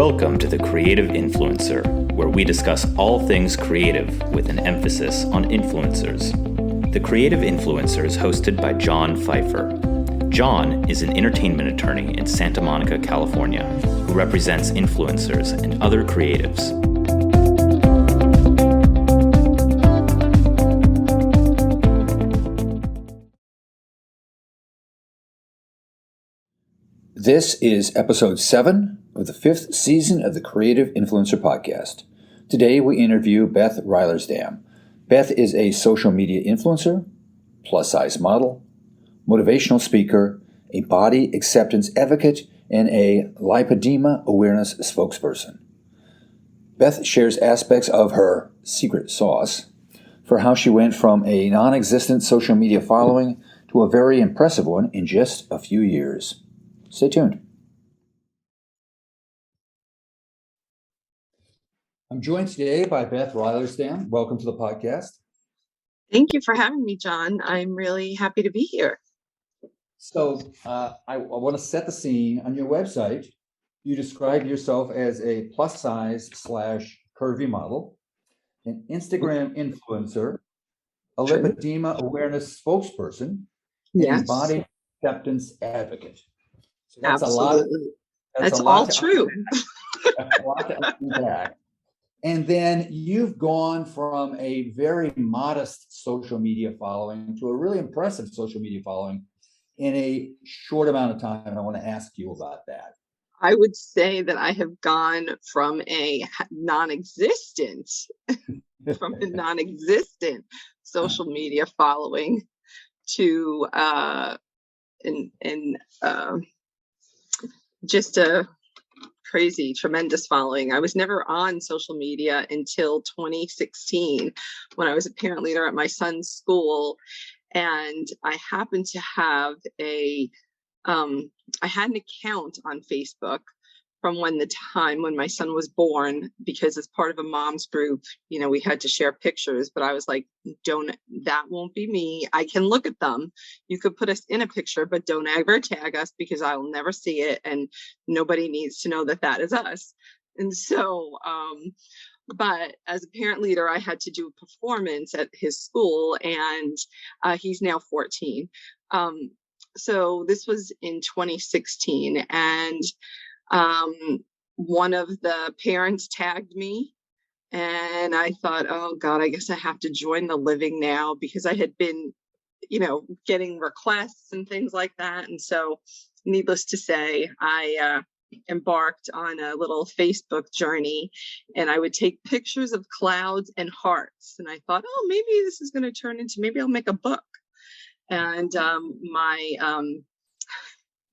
Welcome to The Creative Influencer, where we discuss all things creative with an emphasis on influencers. The Creative Influencer is hosted by John Pfeiffer. John is an entertainment attorney in Santa Monica, California, who represents influencers and other creatives. This is episode 7 of the 5th season of the Creative Influencer Podcast. Today we interview Beth Rylaarsdam. Beth is a social media influencer, plus-size model, motivational speaker, a body acceptance advocate, and a Lipedema awareness spokesperson. Beth shares aspects of her secret sauce for how she went from a non-existent social media following to a very impressive one in just a few years. Stay tuned. I'm joined today by Beth Rylaarsdam. Welcome to the podcast. Thank you for having me, John. I'm really happy to be here. So I want to set the scene. On your website, you describe yourself as a plus-size / curvy model, an Instagram influencer, a Lipedema awareness spokesperson, and a body acceptance advocate. So that's Absolutely. That's all true. That's a lot to unpack. And then you've gone from a very modest social media following to a really impressive social media following in a short amount of time. And I want to ask you about that. I would say that I have gone from a non-existent social media following to just a crazy, tremendous following. I was never on social media until 2016 when I was a parent leader at my son's school. And I happened to have I had an account on Facebook from the time when my son was born, because as part of a mom's group, we had to share pictures, but I was like, that won't be me. I can look at them. You could put us in a picture, but don't ever tag us because I will never see it. And nobody needs to know that is us. And so, but as a parent leader, I had to do a performance at his school, and he's now 14. So this was in 2016, and one of the parents tagged me, and I thought, oh God, I guess I have to join the living now, because I had been, getting requests and things like that. And so needless to say, I embarked on a little Facebook journey, and I would take pictures of clouds and hearts. And I thought, oh, maybe this is going to turn into, maybe I'll make a book. And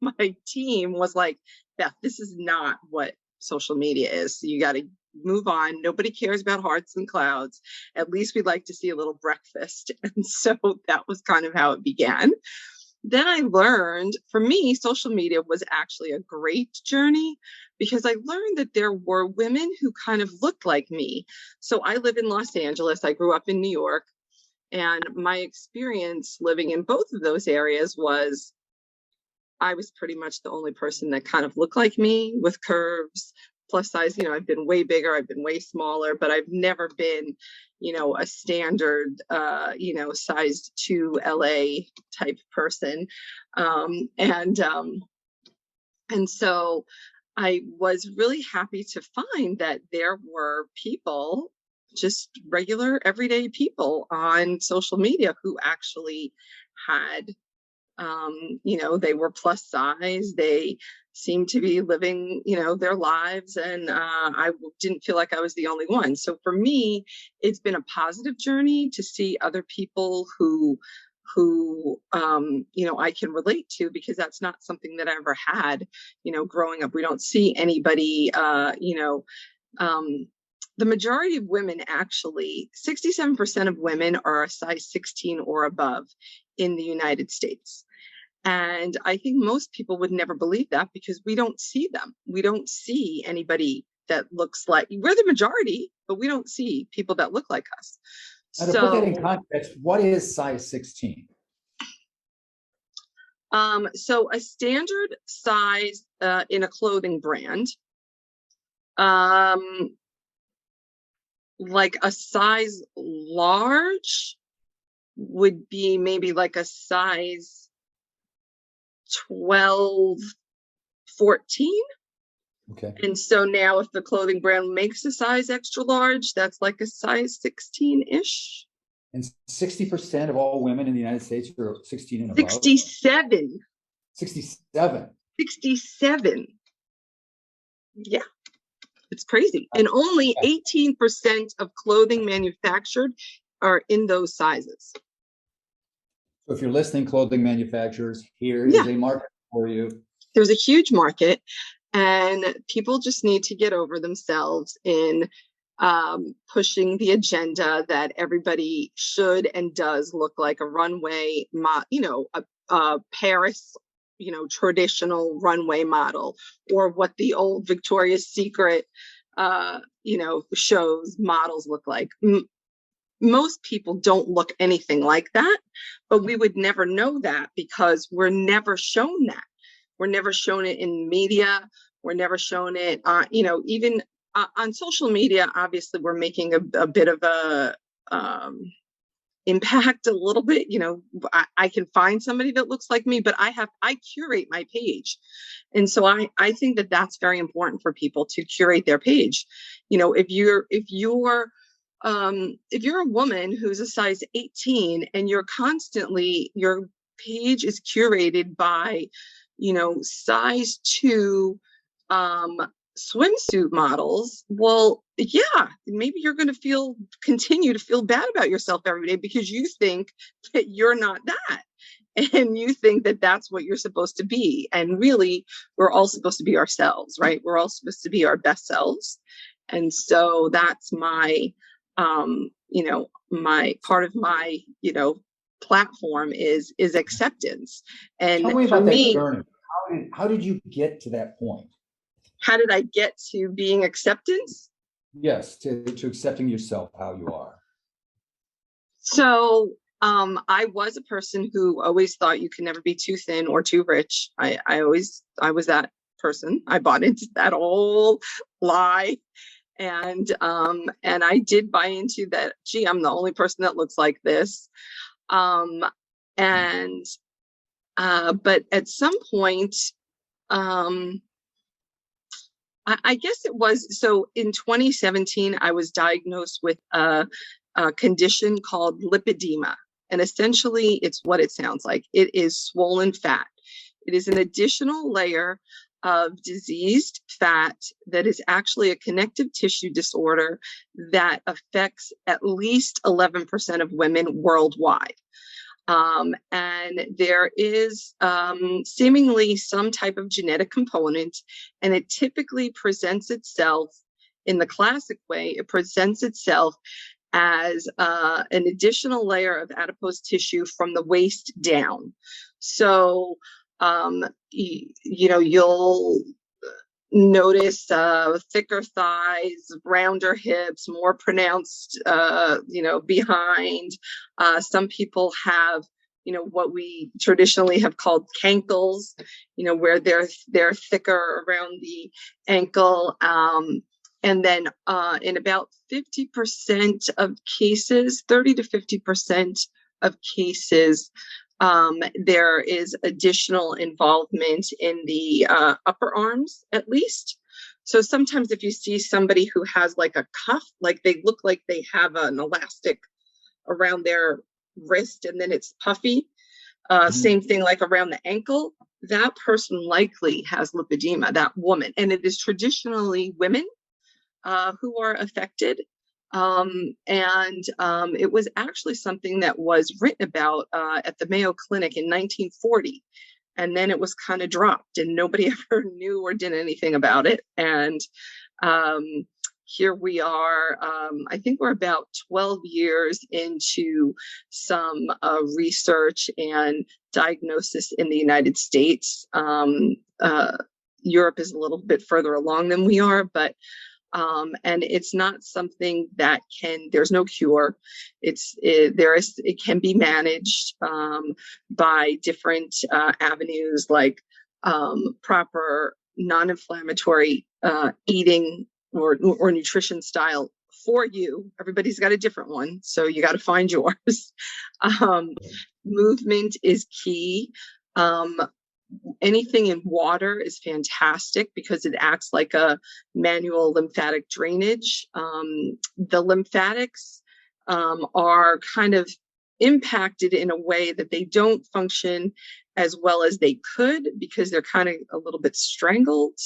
my team was like, Beth, this is not what social media is. So you got to move on. Nobody cares about hearts and clouds. At least we'd like to see a little breakfast. And so that was kind of how it began. Then I learned, for me, social media was actually a great journey, because I learned that there were women who kind of looked like me. So I live in Los Angeles. I grew up in New York. And my experience living in both of those areas was I was pretty much the only person that kind of looked like me, with curves, plus size. I've been way bigger, I've been way smaller, but I've never been, a standard, size 2 LA type person. And so I was really happy to find that there were people, just regular everyday people on social media, who actually had, they were plus size. They seemed to be living, their lives. And I didn't feel like I was the only one. So for me, it's been a positive journey to see other people who I can relate to, because that's not something that I ever had, growing up. We don't see anybody, the majority of women, actually, 67% of women are a size 16 or above in the United States. And I think most people would never believe that, because we don't see them. We don't see anybody that looks like, we're the majority, but we don't see people that look like us. Now, to put that in context, what is size 16? So a standard size in a clothing brand Like a size large would be maybe like a size 12, 14. Okay. And so now if the clothing brand makes a size extra large, that's like a size 16-ish. And 60% of all women in the United States are 16 and above? 67. 67. 67. Yeah, it's crazy. And only 18% of clothing manufactured are in those sizes. So if you're listening, clothing manufacturers, here is a market for you. There's a huge market, and people just need to get over themselves in pushing the agenda that everybody should and does look like a runway, a Paris, traditional runway model, or what the old Victoria's Secret, shows models look like. Most people don't look anything like that, but we would never know that because we're never shown that. We're never shown it in media. We're never shown it, even on social media. Obviously, we're making a bit of a impact a little bit. I can find somebody that looks like me, but I curate my page. And so I think that that's very important for people to curate their page. If you're a woman who's a size 18 and your page is curated by, size 2 swimsuit models, well, yeah, maybe you're going to continue to feel bad about yourself every day because you think that you're not that. And you think that that's what you're supposed to be. And really, we're all supposed to be ourselves, right? We're all supposed to be our best selves. And so that's my my part of my, platform is acceptance. And tell me for about me, that journey. How did you get to that point? How did I get to being acceptance? Yes, to accepting yourself how you are. So I was a person who always thought you can never be too thin or too rich. I was that person. I bought into that whole lie. And I did buy into that, gee, I'm the only person that looks like this. But at some point, I guess it was, so in 2017, I was diagnosed with a condition called lipedema. And essentially, it's what it sounds like. It is swollen fat. It is an additional layer of diseased fat that is actually a connective tissue disorder that affects at least 11% of women worldwide. And there is seemingly some type of genetic component, and it typically presents itself in the classic way. It presents itself as an additional layer of adipose tissue from the waist down. So, you'll notice thicker thighs, rounder hips, more pronounced, behind. Some people have, what we traditionally have called cankles, where they're thicker around the ankle. And then in about 50% of cases, 30 to 50% of cases, there is additional involvement in the upper arms, at least. So sometimes if you see somebody who has like a cuff, like they look like they have an elastic around their wrist and then it's puffy, same thing like around the ankle, that person likely has lipedema, that woman. And it is traditionally women who are affected. It was actually something that was written about at the Mayo Clinic in 1940. And then it was kind of dropped and nobody ever knew or did anything about it. And here we are, I think we're about 12 years into some research and diagnosis in the United States. Europe is a little bit further along than we are, but and it's not something that there's no cure. It can be managed by different avenues like proper non-inflammatory eating or nutrition style for you. Everybody's got a different one, so you got to find yours. Movement is key. Anything in water is fantastic because it acts like a manual lymphatic drainage. The lymphatics are kind of impacted in a way that they don't function as well as they could because they're kind of a little bit strangled.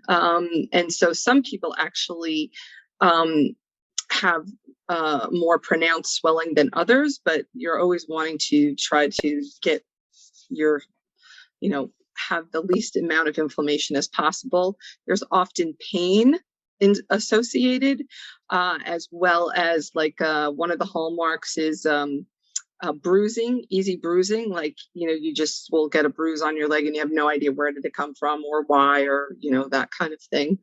And so some people actually have more pronounced swelling than others, but you're always wanting to try to get your, have the least amount of inflammation as possible. There's often pain associated, as well as one of the hallmarks is bruising, easy bruising. You just will get a bruise on your leg and you have no idea where did it come from or why, or, that kind of thing.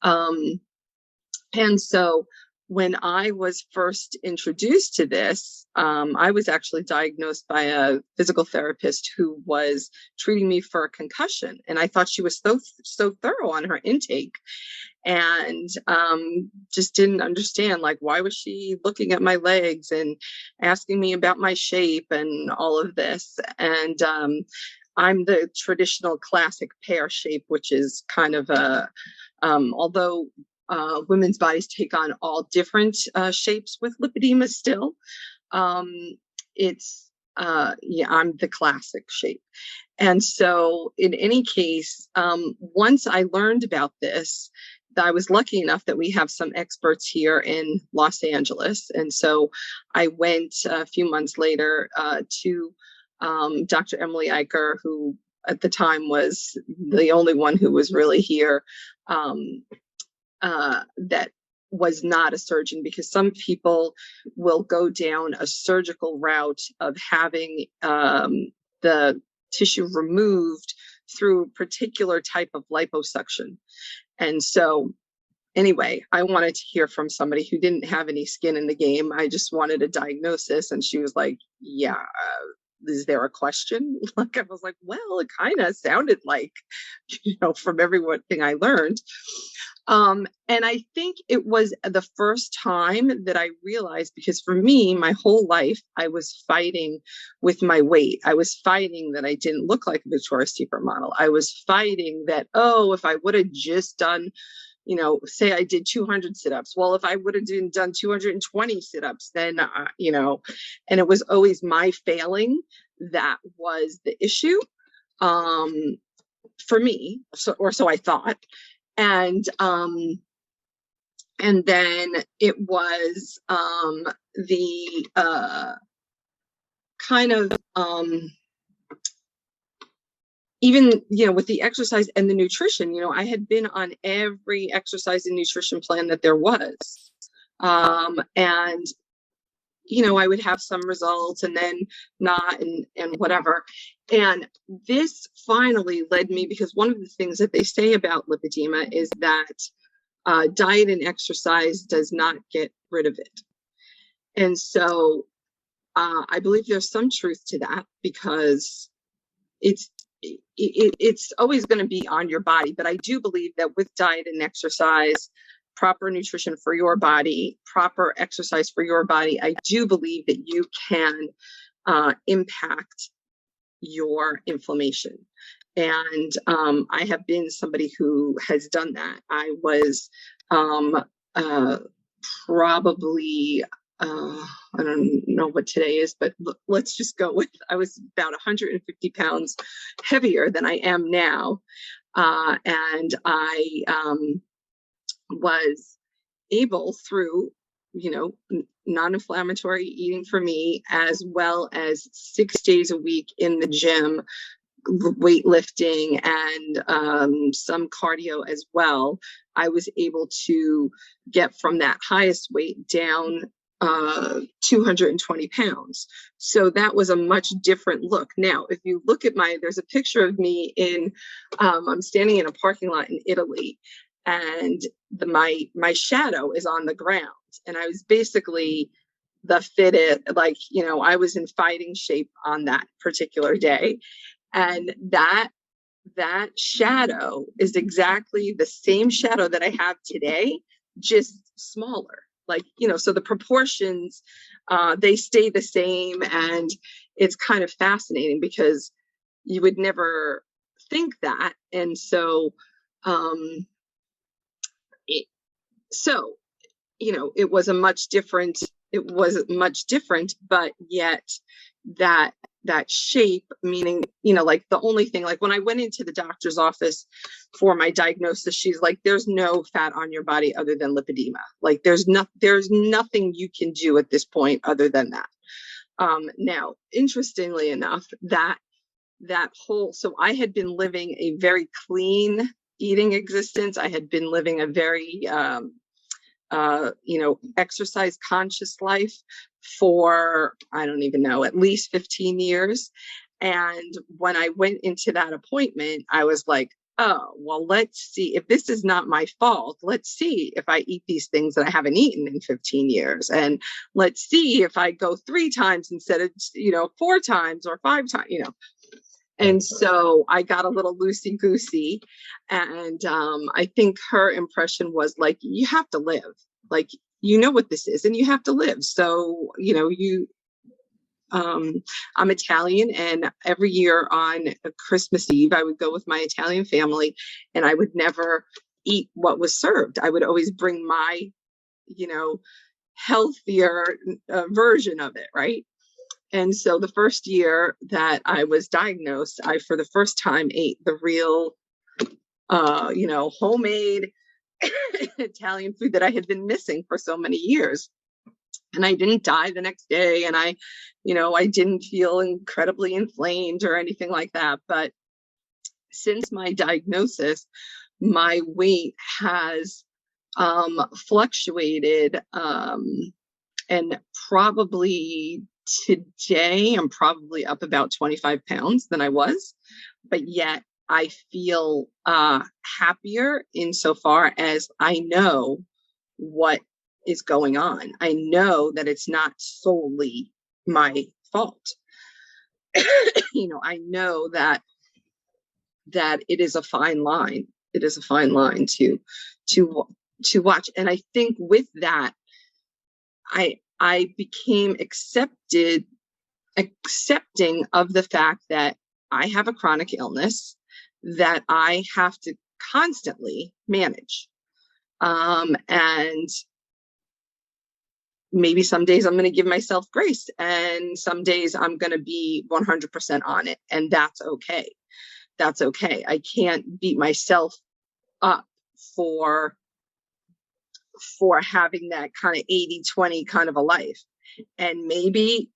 And so when I was first introduced to this, I was actually diagnosed by a physical therapist who was treating me for a concussion. And I thought she was so thorough on her intake, and just didn't understand, why was she looking at my legs and asking me about my shape and all of this. And I'm the traditional classic pear shape, which is kind of although women's bodies take on all different shapes with lipedema still. I'm the classic shape. And so in any case, once I learned about this, I was lucky enough that we have some experts here in Los Angeles. And so I went a few months later to Dr. Emily Eicher, who at the time was the only one who was really here that was not a surgeon, because some people will go down a surgical route of having the tissue removed through a particular type of liposuction. And so anyway, I wanted to hear from somebody who didn't have any skin in the game. I just wanted a diagnosis. And she was like, yeah, is there a question? I was like, well, it kind of sounded like, from everything I learned. And I think it was the first time that I realized, because for me, my whole life, I was fighting with my weight. I was fighting that I didn't look like a Victoria's Secret model. I was fighting that, if I would have just done, say I did 200 sit-ups. Well, if I would have done 220 sit-ups, then, and it was always my failing that was the issue for me. So I thought. And then it was the kind of even, with the exercise and the nutrition, I had been on every exercise and nutrition plan that there was. And, I would have some results and then not, and whatever. And this finally led me, because one of the things that they say about lipedema is that diet and exercise does not get rid of it. And so I believe there's some truth to that, because it's always going to be on your body. But I do believe that with diet and exercise, proper nutrition for your body, proper exercise for your body, I do believe that you can impact your inflammation. And I have been somebody who has done that. I was probably, I don't know what today is, but let's just go with, I was about 150 pounds heavier than I am now. And I was able, through, non-inflammatory eating for me, as well as 6 days a week in the gym, weightlifting and some cardio as well, I was able to get from that highest weight down 220 pounds. So that was a much different look. Now, if you look at there's a picture of me I'm standing in a parking lot in Italy, and my shadow is on the ground. And I was basically the fittest, I was in fighting shape on that particular day. And that that shadow is exactly the same shadow that I have today, just smaller. Like, so the proportions, they stay the same. And it's kind of fascinating because you would never think that. And so, um, it, so, it was much different, but yet that shape, meaning, like the only thing, like when I went into the doctor's office for my diagnosis, she's like, there's no fat on your body other than lipedema. Like there's nothing you can do at this point other than that. Now, interestingly enough, so I had been living a very clean eating existence. I had been living a very, exercise conscious life for, I don't even know, at least 15 years. And when I went into that appointment, I was like, oh, well, let's see if this is not my fault. Let's see if I eat these things that I haven't eaten in 15 years. And let's see if I go 3 times instead of, 4 times or 5 times, And so I got a little loosey goosey. And I think her impression was like, you have to live. Like, what this is and you have to live. So, I'm Italian, and every year on Christmas Eve, I would go with my Italian family and I would never eat what was served. I would always bring my, healthier version of it. Right. And so the first year that I was diagnosed, I, for the first time, ate the real, homemade Italian food that I had been missing for so many years. And I didn't die the next day. And I didn't feel incredibly inflamed or anything like that. But since my diagnosis, my weight has fluctuated. And probably today, I'm probably up about 25 pounds than I was. But yet I feel happier insofar as I know what is going on. I know that it's not solely my fault. I know that it is a fine line. It is a fine line to watch. And I think with that, I became accepting of the fact that I have a chronic illness that I have to constantly manage. And maybe some days I'm going to give myself grace, and some days I'm going to be 100% on it. And that's okay. That's okay. I can't beat myself up for having that kind of 80-20 kind of a life. And maybe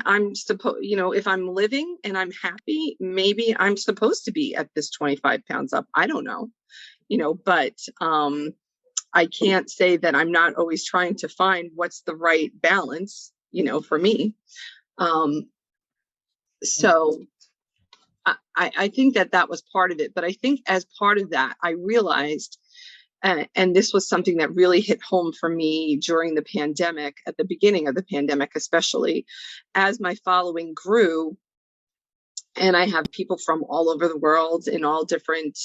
I'm supposed, if I'm living and I'm happy, maybe I'm supposed to be at this 25 pounds up. I don't know, but I can't say that I'm not always trying to find what's the right balance, for me. So I think that was part of it. But I think as part of that, I realized, and this was something that really hit home for me during the pandemic, at the beginning of the pandemic, especially as my following grew. And I have people from all over the world in all different,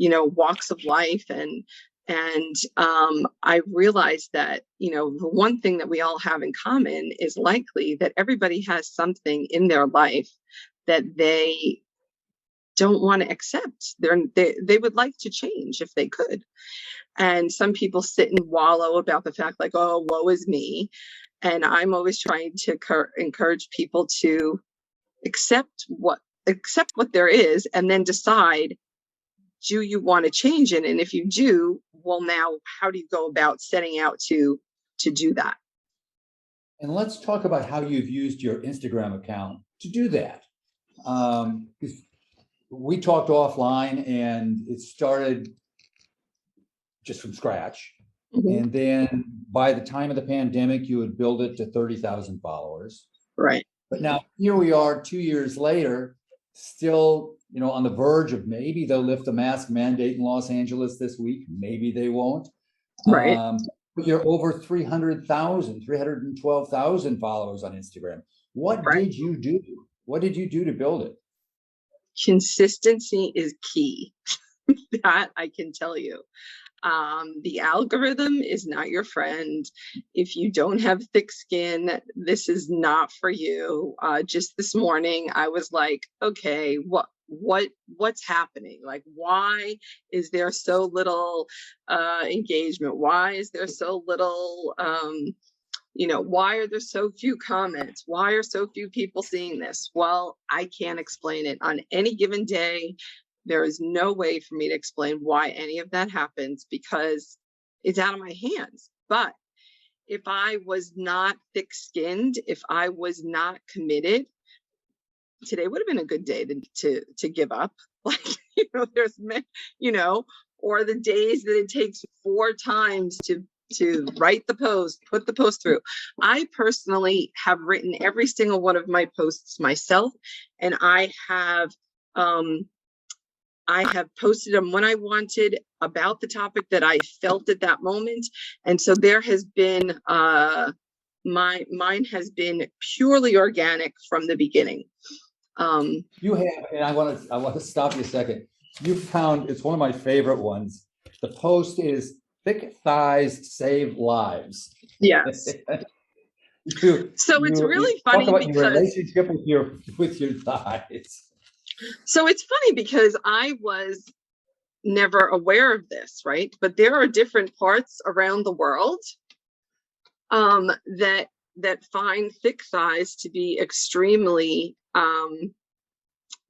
walks of life. And I realized that, the one thing that we all have in common is likely that everybody has something in their life that they don't want to accept. They would like to change if they could. And some people sit and wallow about the fact like, oh, woe is me. And I'm always trying to encourage people to accept what there is, and then decide, do you want to change it? And if you do, well, now how do you go about setting out to do that? And let's talk about how you've used your Instagram account to do that. We talked offline, and it started just from scratch. Mm-hmm. And then by the time of the pandemic, you would build it to 30,000 followers. Right. But now here we are 2 years later, still, on the verge of maybe they'll lift the mask mandate in Los Angeles this week. Maybe they won't. Right. But you're over 312,000 followers on Instagram. What did you do? What did you do to build it? consistency is key. That I can tell you. The algorithm is not your friend. If you don't have thick skin, this is not for you. Just this morning, I was like, okay, what's happening? Like, why is there so little engagement? Why is there so little, why are there so few comments? Why are so few people seeing this? Well, I can't explain it. On any given day, there is no way for me to explain why any of that happens, because it's out of my hands. But if I was not thick-skinned, if I was not committed, today would have been a good day to give up. Like, there's, or the days that it takes 4 times to write the post, put the post through. I personally have written every single one of my posts myself, and I have posted them when I wanted, about the topic that I felt at that moment. And so there has been, mine has been purely organic from the beginning. You have, and I want to stop you a second. You found, it's one of my favorite ones. The post is "Thick Thighs Save Lives." Yes. So it's really funny talk about because your relationship with your thighs. So it's funny because I was never aware of this, right? But there are different parts around the world that find thick thighs to be extremely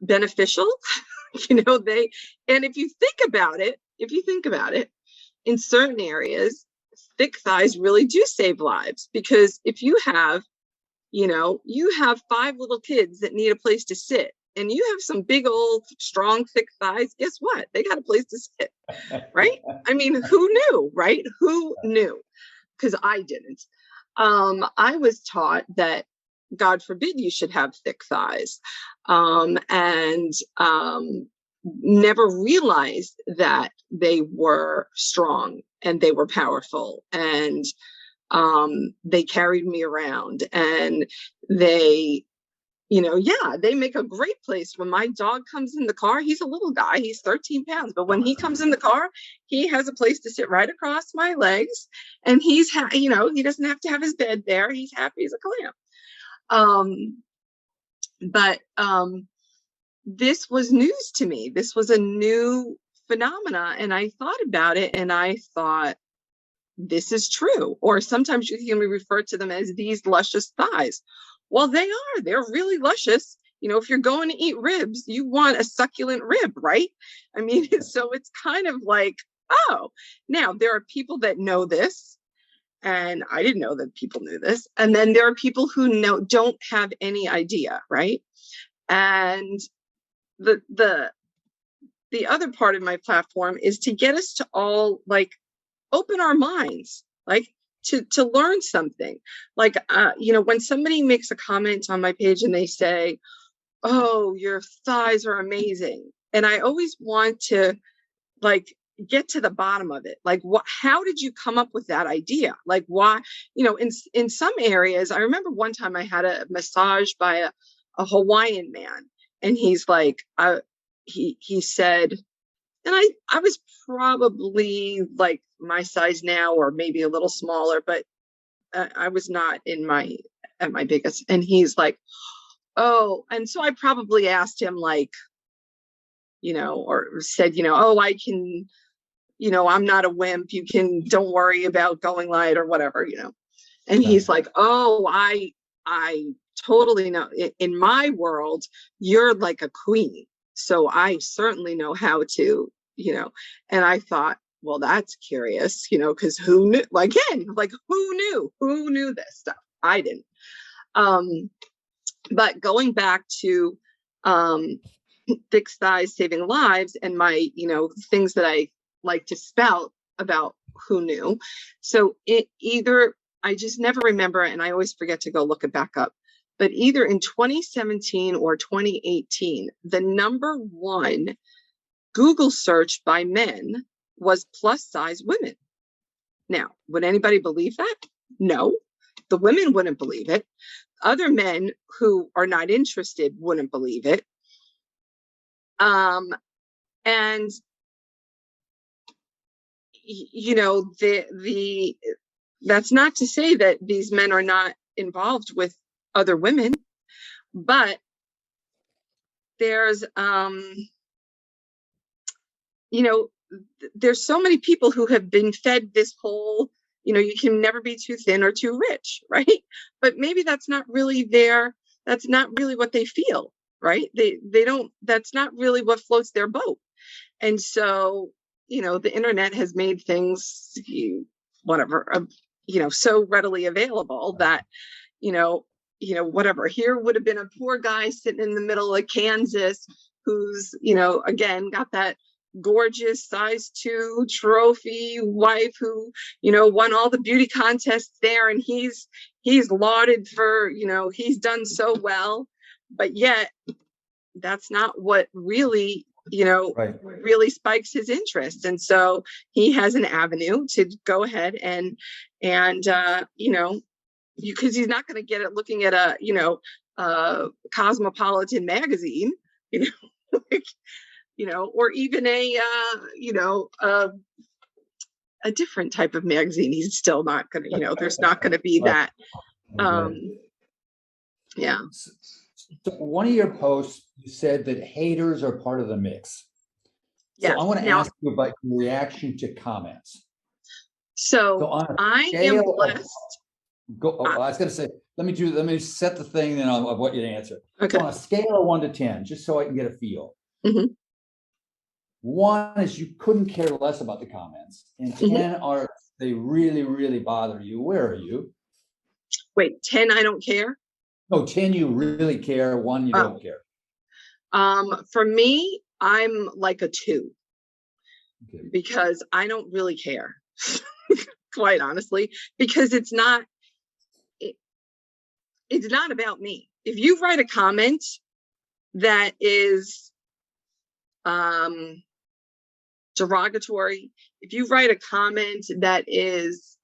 beneficial. And if you think about it, in certain areas, thick thighs really do save lives, because if you have 5 little kids that need a place to sit, and you have some big old strong thick thighs, guess what? They got a place to sit, right? I mean, who knew, right? Who knew? Because I didn't. I was taught that, God forbid, you should have thick thighs, and never realized that they were strong and they were powerful, and they carried me around, and they make a great place. When my dog comes in the car, he's a little guy, he's 13 pounds, but when he comes in the car, he has a place to sit right across my legs, and he doesn't have to have his bed there. He's happy as a clam. But this was news to me. This was a new phenomena, and I thought about it, and I thought, this is true. Or sometimes you can refer to them as these luscious thighs. Well, they're really luscious. If you're going to eat ribs, you want a succulent rib, right? I mean, so it's kind of like, oh, now there are people that know this, and I didn't know that people knew this. And then there are people who don't have any idea, right? And the other part of my platform is to get us to all, like, open our minds, like, to learn something. Like, when somebody makes a comment on my page and they say, "Oh, your thighs are amazing," and I always want to, like, get to the bottom of it. Like, how did you come up with that idea? Like, why? In some areas, I remember one time I had a massage by a Hawaiian man, and he's like, he said, and I was probably like my size now, or maybe a little smaller, but I was not at my biggest. And he's like, oh, and so I probably asked him, like, or said, oh, I can, I'm not a wimp. Don't worry about going light or whatever, And he's like, oh, I totally know. In my world, you're like a queen. So I certainly know how to, and I thought, well, that's curious, because who knew? Again, like, who knew this stuff? I didn't. But going back to thick thighs saving lives, and my, things that I like to spout about who knew. So I just never remember, and I always forget to go look it back up. But either in 2017 or 2018, the number one Google search by men was plus size women. Now, would anybody believe that? No, the women wouldn't believe it. Other men who are not interested wouldn't believe it. And you know, that's not to say that these men are not involved with other women, but there's you know, there's so many people who have been fed this whole, you know, you can never be too thin or too rich, right? But maybe that's not really that's not really what they feel, right? They don't, that's not really what floats their boat. And so, you know, the internet has made things, whatever, so readily available that, you know, whatever. Here would have been a poor guy sitting in the middle of Kansas who's, again, got that gorgeous size 2 trophy wife who, won all the beauty contests there. And he's lauded for, he's done so well, but yet that's not what really, really spikes his interest. And so he has an avenue to go ahead and because he's not going to get it looking at a cosmopolitan magazine, or even a different type of magazine. He's still not going to, there's not going to be that. Yeah. So one of your posts, you said that haters are part of the mix. So I want to ask you about your reaction to comments. So I am blessed. I was going to say, let me set the thing, then I want you to answer. Okay. So on a scale of 1 to 10, just so I can get a feel. Mm-hmm. 1 is you couldn't care less about the comments, and 10 are they really, really bother you. Where are you? Wait, 10 I don't care? No, 10 you really care, 1 you don't care. For me, I'm like a 2. Okay. Because I don't really care, quite honestly, because it's not about me. If you write a comment that is derogatory, if you write a comment that is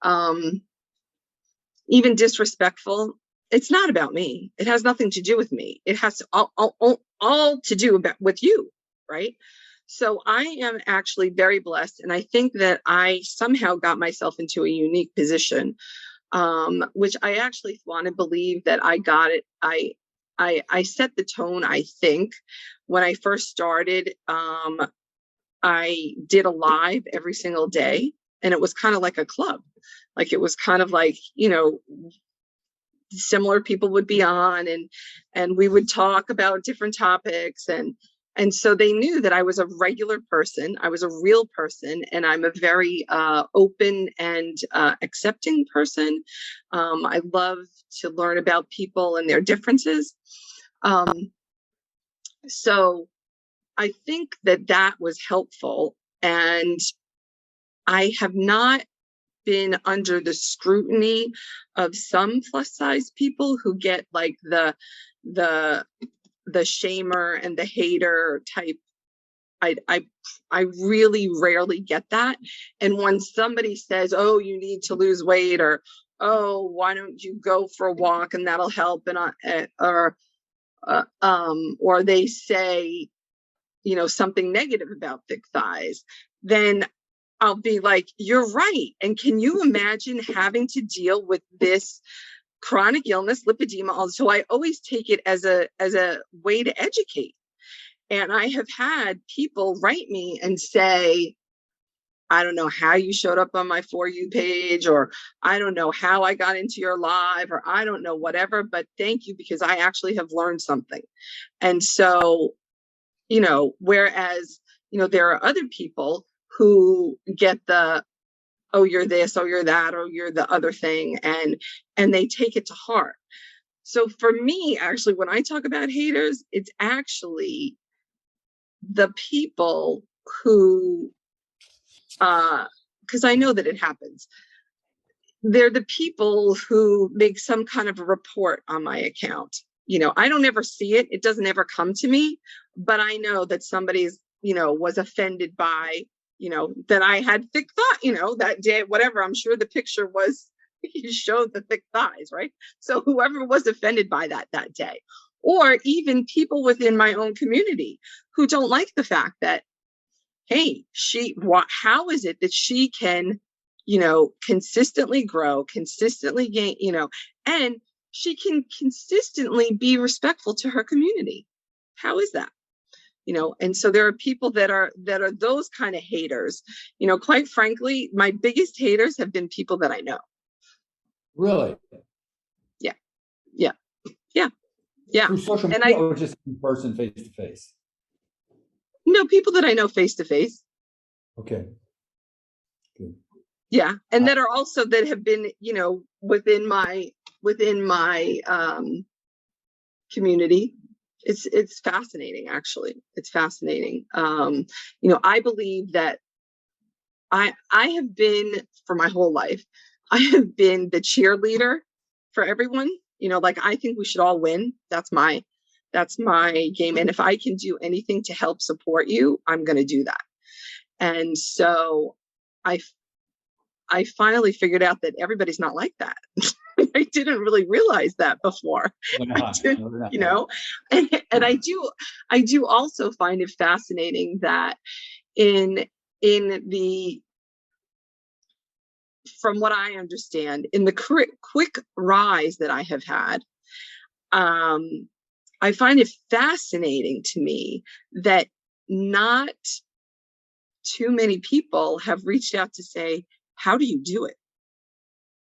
even disrespectful, it's not about me. It has nothing to do with me. It has all to do with you, right? So I am actually very blessed, and I think that I somehow got myself into a unique position, which I actually want to believe that I got it. I set the tone, I think, when I first started. I did a live every single day, and it was kind of like a club. Like, it was kind of like, similar people would be on, and we would talk about different topics. And so they knew that I was a regular person. I was a real person, and I'm a very open and accepting person. I love to learn about people and their differences. So I think that was helpful. And I have not been under the scrutiny of some plus size people who get like the shamer and the hater type. I really rarely get that. And when somebody says, "Oh, you need to lose weight," or "Oh, why don't you go for a walk and that'll help," and or they say, something negative about thick thighs, then I'll be like, "You're right. And can you imagine having to deal with this chronic illness, lipedema?" So I always take it as a way to educate. And I have had people write me and say, "I don't know how you showed up on my For You page," or "I don't know how I got into your live," or "I don't know whatever, but thank you, because I actually have learned something." And so, whereas, there are other people who get the, "Oh, you're this, oh, you're that, or you're the other thing," and they take it to heart. So for me, actually, when I talk about haters, it's actually the people who, because I know that it happens. They're the people who make some kind of a report on my account. I don't ever see it. It doesn't ever come to me, but I know that somebody's, was offended by, that I had thick thigh, that day, whatever. I'm sure the picture was, you showed the thick thighs, right? So whoever was offended by that day, or even people within my own community who don't like the fact that, hey, how is it that she can, consistently grow, consistently gain, and she can consistently be respectful to her community? How is that? And so there are people that are those kind of haters. Quite frankly, my biggest haters have been people that I know. Really? Yeah. Yeah. Yeah. Yeah. Through social And media or just in person, face to face? No, people that I know face to face. Okay. Good. Yeah. And that are also that have been, within my community. It's fascinating, actually. It's fascinating. I believe that I have been, for my whole life, I have been the cheerleader for everyone. Like, I think we should all win. That's my game. And if I can do anything to help support you, I'm going to do that. And so I finally figured out that everybody's not like that. I didn't really realize that before. And I do also find it fascinating that from what I understand, in the quick rise that I have had, I find it fascinating to me that not too many people have reached out to say, how do you do it?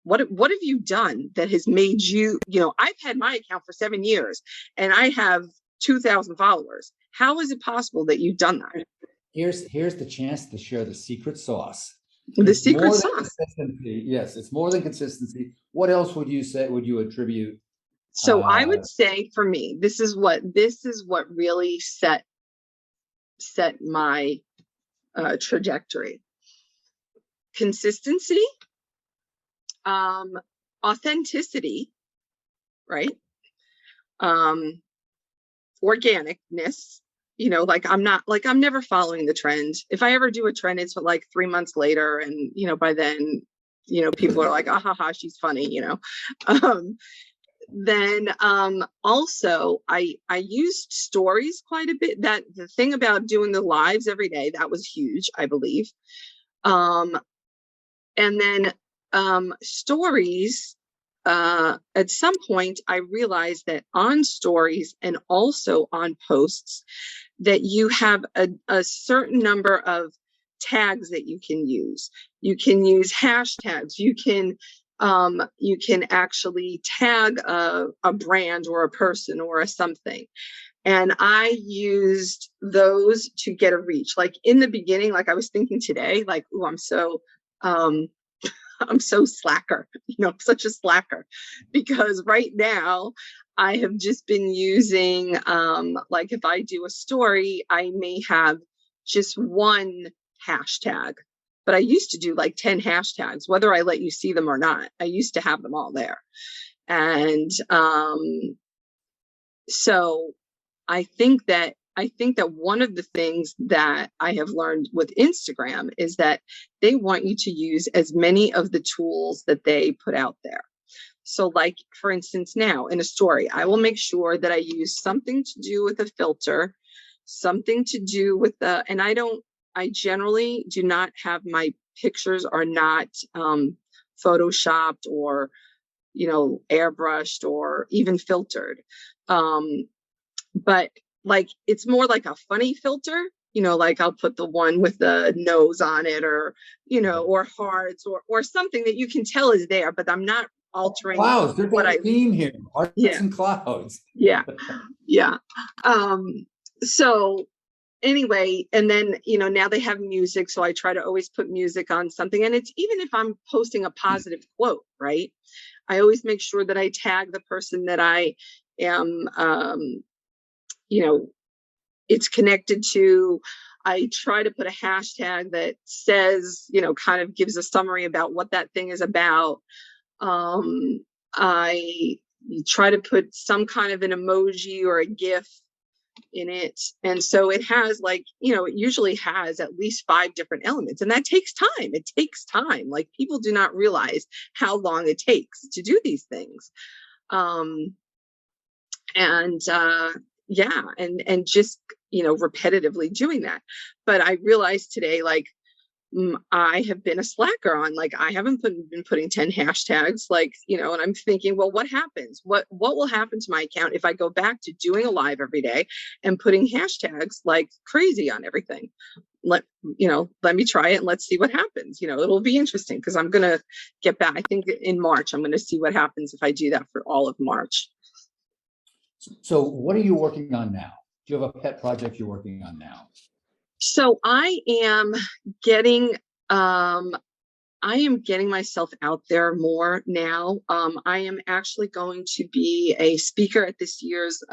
What have you done that has made you, I've had my account for 7 years and I have 2,000 followers. How is it possible that you've done that? Here's the chance to share the secret sauce. The secret sauce. Yes, it's more than consistency. What else would you attribute? So I would say, for me, this is what really set my trajectory. Consistency, authenticity, right? Organicness. I'm never following the trend. If I ever do a trend, it's like 3 months later, and by then, people are like, ah ha ha, she's funny. Then also I used stories quite a bit. That the thing about doing the lives every day, that was huge, I believe. And then stories, at some point I realized that on stories and also on posts, that you have a certain number of tags that you can use. You can use hashtags. You can actually tag a brand or a person or a something. And I used those to get a reach. Like in the beginning, like I was thinking today, like, oh, I'm so slacker, such a slacker, because right now I have just been using, like if I do a story, I may have just one hashtag, but I used to do like 10 hashtags, whether I let you see them or not. I used to have them all there. And so I think that one of the things that I have learned with Instagram is that they want you to use as many of the tools that they put out there. So like, for instance, now in a story, I will make sure that I use something to do with a filter, something to do with and I generally do not have my pictures are not photoshopped or, airbrushed or even filtered. But like, it's more like a funny filter, like I'll put the one with the nose on it or, or hearts or something that you can tell is there, but I'm not altering clouds. There's what I theme here. Hearts and clouds. Yeah. Yeah. So anyway, and then, now they have music. So I try to always put music on something. And it's even if I'm posting a positive quote, right? I always make sure that I tag the person that I am, it's connected to. I try to put a hashtag that says, kind of gives a summary about what that thing is about. I try to put some kind of an emoji or a GIF in it. And so it has like, it usually has at least 5 different elements, and that takes time. It takes time. Like, people do not realize how long it takes to do these things. and yeah, and just, repetitively doing that. But I realized today, like, I have been a slacker on, like, I haven't been putting 10 hashtags, like, and I'm thinking, well, what happens? What will happen to my account if I go back to doing a live every day and putting hashtags like crazy on everything? Let me try it and let's see what happens. It'll be interesting because I'm going to get back. I think in March, I'm going to see what happens if I do that for all of March. So what are you working on now? Do you have a pet project you're working on now? So I am getting myself out there more now. I am actually going to be a speaker at this year's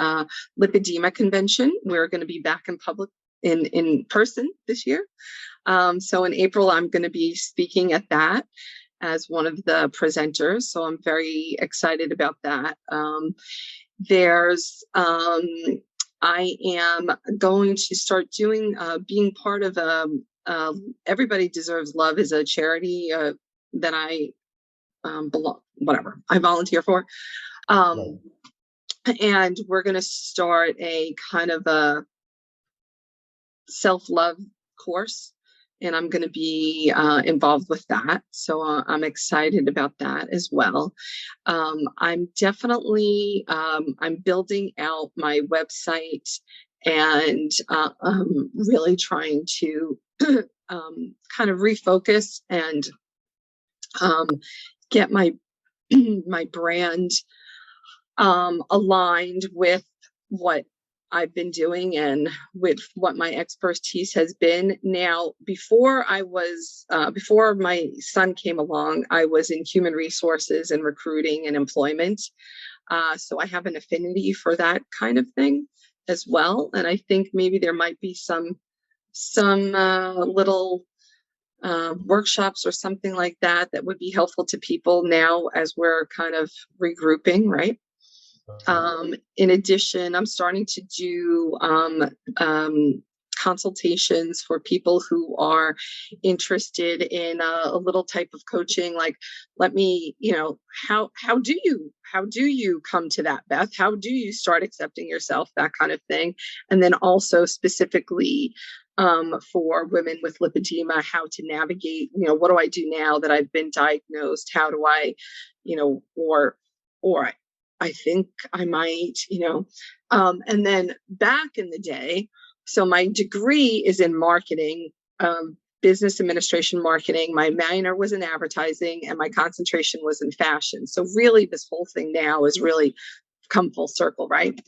Lipedema convention. We're going to be back in public in person this year. So in April, I'm going to be speaking at that as one of the presenters. So I'm very excited about that. I am going to start being part of Everybody Deserves Love is a charity that I I volunteer for. And we're going to start a kind of a self-love course, and I'm going to be involved with that. So I'm excited about that as well. I'm definitely, I'm building out my website and really trying to kind of refocus and get my my brand aligned with what I've been doing and with what my expertise has been. Now, before my son came along, I was in human resources and recruiting and employment. So I have an affinity for that kind of thing as well. And I think maybe there might be some little workshops or something like that would be helpful to people now as we're kind of regrouping, right? In addition, I'm starting to do consultations for people who are interested in a little type of coaching. Like, let me, how do you come to that, Beth? How do you start accepting yourself? That kind of thing. And then also specifically for women with lipedema, how to navigate, what do I do now that I've been diagnosed? How do I, or I think I might, and then back in the day, so my degree is in marketing, business administration marketing. My minor was in advertising and my concentration was in fashion. So really this whole thing now is really come full circle, right?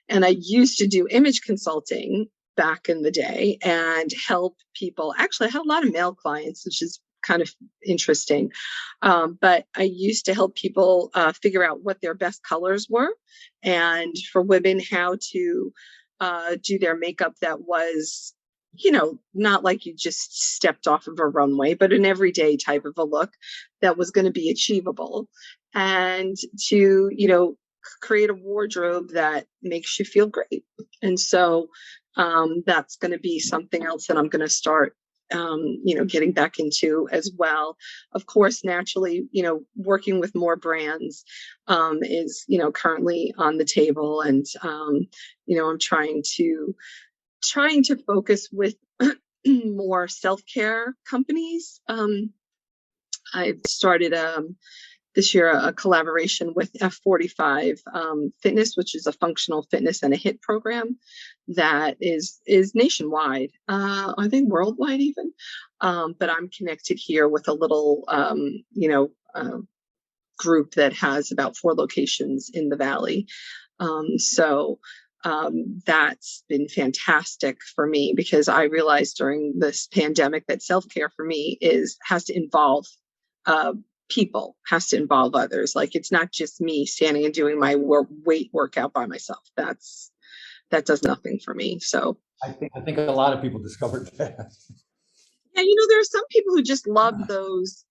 And I used to do image consulting back in the day and help people. Actually, I had a lot of male clients, which is kind of interesting. But I used to help people figure out what their best colors were, and for women, how to do their makeup that was, not like you just stepped off of a runway, but an everyday type of a look that was going to be achievable, and to, create a wardrobe that makes you feel great. And so that's going to be something else that I'm going to start getting back into as well. Of course, naturally, working with more brands is, currently on the table. And, I'm trying to focus with more self-care companies. I've started this year a collaboration with F45 Fitness, which is a functional fitness and a HIIT program that is nationwide. I think worldwide even. But I'm connected here with a little, group that has about 4 locations in the Valley. So that's been fantastic for me, because I realized during this pandemic that self-care for me has to involve people, has to involve others. Like, it's not just me standing and doing my weight workout by myself. That does nothing for me. So I think a lot of people discovered that. Yeah, there are some people who just love those,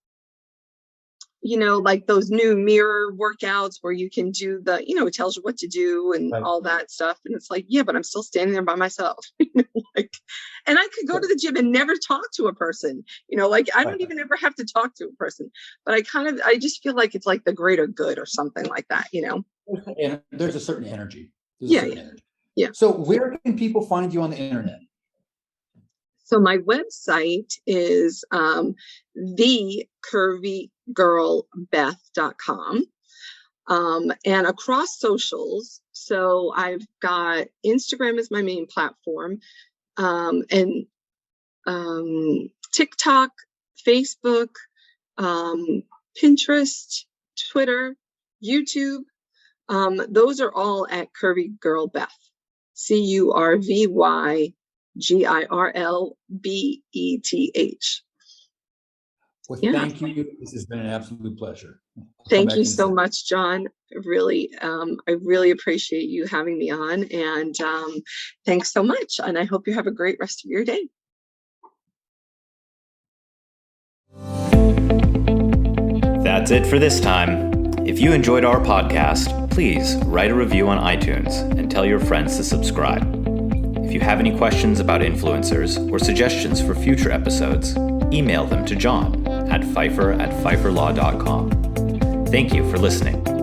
like those new mirror workouts where you can do it tells you what to do and Right. all that stuff. And it's like, yeah, but I'm still standing there by myself. And I could go to the gym and never talk to a person, I don't even ever have to talk to a person, but I just feel like it's like the greater good or something like that, And there's a certain energy Yeah. So where can people find you on the internet? So my website is thecurvygirlbeth.com. And across socials, so I've got Instagram as my main platform, and TikTok, Facebook, Pinterest, Twitter, YouTube. Those are all at Curvy Girl Beth. CurvyGirlBeth. Well, Yeah. thank you. This has been an absolute pleasure. Thank you so much, John. I really appreciate you having me on, and thanks so much. And I hope you have a great rest of your day. That's it for this time. If you enjoyed our podcast, please write a review on iTunes and tell your friends to subscribe. If you have any questions about influencers or suggestions for future episodes, email them to John at Pfeiffer@pfeifferlaw.com. Thank you for listening.